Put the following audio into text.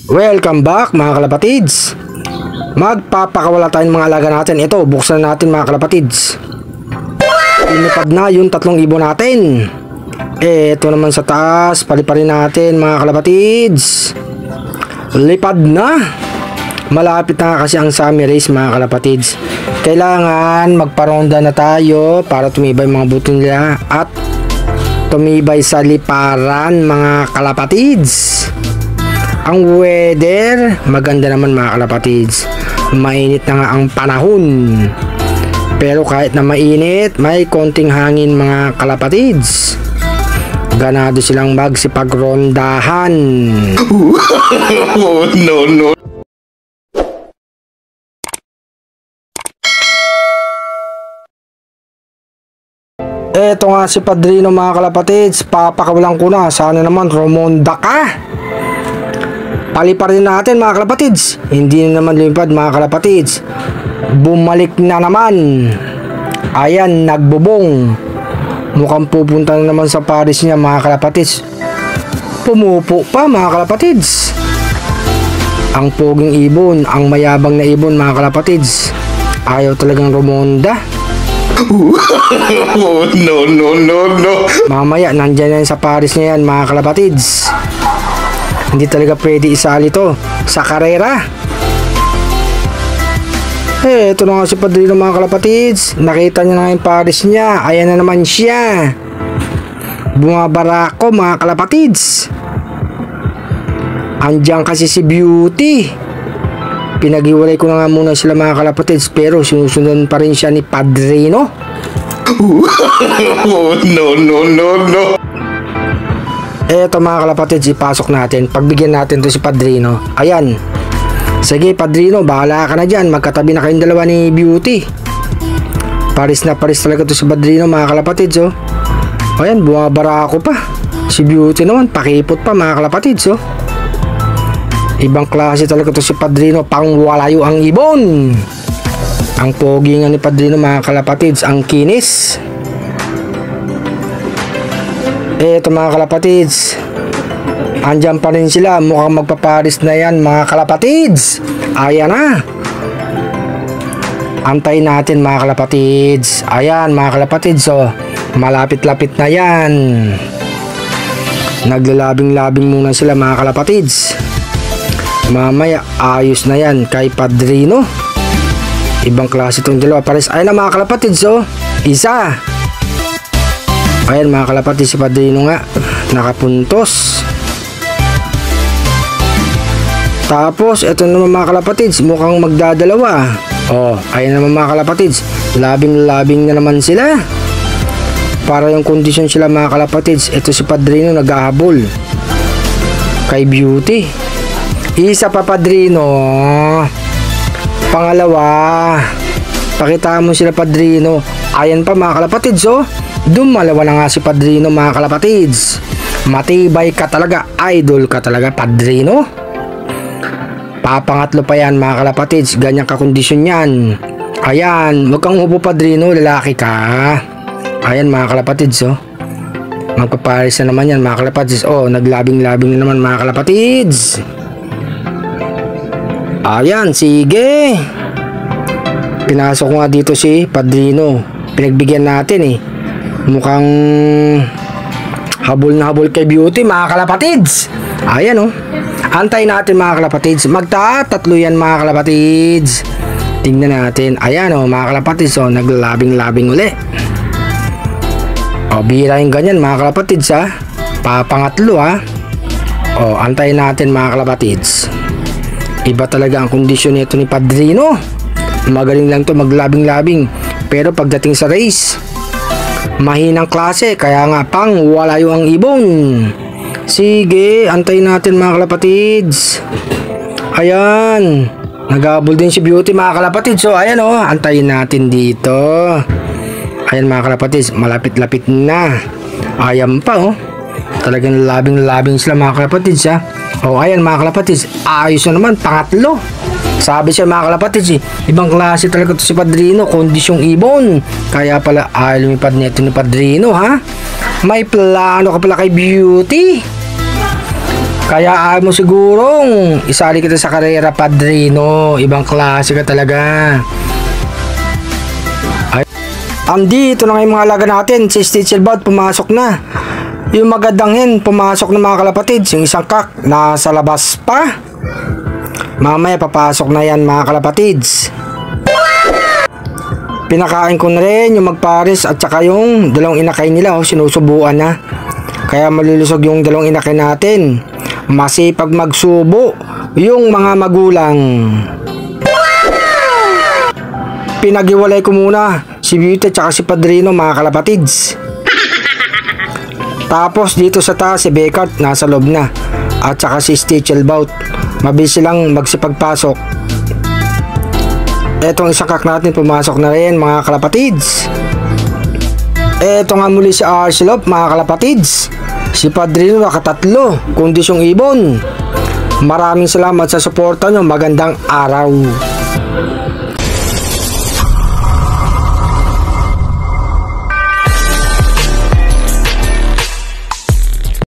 Welcome back mga kalapatids. Magpapakawala tayong mga alaga natin. Ito, buksan natin mga kalapatids. Inipad na yung 3 ibon natin. Ito naman sa taas, paliparin natin mga kalapatids. Lipad na. Malapit na kasi ang summer race mga kalapatids. Kailangan magparonda na tayo para tumibay mga buto nila at tumibay sa liparan mga kalapatids. Ang weather, maganda naman mga kalapatids. Mainit na nga ang panahon. Pero kahit na mainit, may konting hangin mga kalapatids. Ganado silang magsipagrondahan. No. Eto nga si Padrino mga kalapatids. Papakawalan ko na. Sana naman rumonda ka. Paliparin natin mga kalapatids. Hindi na naman lumipad mga kalapatids. Bumalik na naman. Ayan, nagbubong. Mukhang pupunta na naman sa Paris niya mga kalapatids. Pumupo pa mga kalapatids. Ang poging ibon, ang mayabang na ibon mga kalapatids. Ayaw talagang rumonda. No. Mamaya nandyan na yan sa Paris niya yan mga kalapatids. Hindi talaga pwede isali to sa karera. Ito na nga si Padrino mga kalapatids. Nakita niya na yung Paris niya. Ayan na naman siya. Bumabarako mga kalapatids. Andiyan kasi si Beauty. Pinag-iwalay ko na nga muna sila mga kalapatids. Pero sinusundan pa rin siya ni Padrino. No. Eto mga kalapatids, ipasok natin. Pagbigyan natin to si Padrino. Ayan. Sige Padrino, bahala ka na dyan. Magkatabi na kayong dalawa ni Beauty. Paris na Paris talaga to si Padrino mga kalapatids oh. Ayan, bumabara ako pa. Si Beauty naman, pakipot pa mga kalapatids oh. Ibang klase talaga to si Padrino. Pangwalayo ang ibon. Ang pogi nga ni Padrino mga kalapatids. Ang kinis. Eto mga kalapatids, andyan pa rin sila. Mukhang magpaparis na yan mga kalapatids. Ayan na. Antayin natin mga kalapatids. Ayan mga kalapatids oh. Malapit-lapit na yan. Naglalabing-labing muna sila mga kalapatids. Mamaya ayos na yan kay Padrino. Ibang klase itong dalawa. Pares. Ayan na mga kalapatids oh. Isa. Ayan mga kalapatids, si Padrino nga nakapuntos. Tapos ito naman mga kalapatids, mukhang magdadalawa. Oh, ayan naman mga kalapatids, labing-labing na naman sila. Para yung kondisyon sila mga kalapatids. Ito si Padrino naghahabol kay Beauty. Isa pa Padrino. Pangalawa. Pakita mo sila Padrino. Ayan pa mga kalapatids oh. Dumalawa na nga si Padrino mga kalapatids. Matibay ka talaga. Idol ka talaga Padrino. Papangatlo pa yan mga kalapatids. Ganyan ka kondisyon yan. Ayan, huwag kang upo Padrino. Lalaki ka. Ayan mga kalapatids oh. Magpaparis na naman yan mga kalapatids. Oh, naglabing-labing na naman mga kalapatids. Ayan, sige. Pinasok ko nga dito si Padrino. Pinagbigyan natin eh. Mukhang habol na habol kay Beauty mga kalapatids. Ayan oh. Antayin natin mga kalapatids. Magtatatlo yan mga kalapatids. Tingnan natin. Ayan oh mga kalapatids oh. Naglalabing-labing uli. O bira yung ganyan mga kalapatids ha. Papangatlo ha. O antayin natin mga kalapatids. Iba talaga ang kondisyon nito ni Padrino. Magaling lang to maglabing-labing. Pero pagdating sa race, mahinang klase. Kaya nga pang walayo ang ibon. Sige, antayin natin mga kalapatids. Ayan, naghabol din si Beauty mga kalapatids. So ayan o, antayin natin dito. Ayan mga kalapatids, malapit-lapit na. Ayan pa o. Talagang labing-labing sila mga kalapatids ha. O ayan mga kalapatids, ayos na naman, pangatlo. Sabi siya mga kalapatids ibang klase talaga to si Padrino, kondisyong ibon. Kaya pala lumipad nito ni Padrino ha. May plano ka pala kay Beauty. Kaya ayaw mo sigurong isali kita sa karera, Padrino. Ibang klase ka talaga. Ay, andito na nga yung mga alaga natin. Si Stichelbot pumasok na. Yung magandanghin pumasok na mga kalapatids. Yung isang kak nasa labas pa. Mamaya papasok na yan mga kalapatids. Pinakain ko na rin yung magpares at saka yung dalawang inakay nila. Sinusubuan na. Kaya malulusog yung dalawang inakay natin. Masipag magsubo yung mga magulang. Pinagiwalay ko muna si Beauty at saka si Padrino mga kalapatids. Tapos dito sa taas si Beckart nasa loob na. At saka si Stichelbot. Mabilis silang magsipagpasok. Etong isang kak natin pumasok na rin mga kalapatids. Eto nga muli si Arcelop mga kalapatids. Si Padrino nakatatlo, kondisyong ibon. Maraming salamat sa suporta nyo. Magandang araw.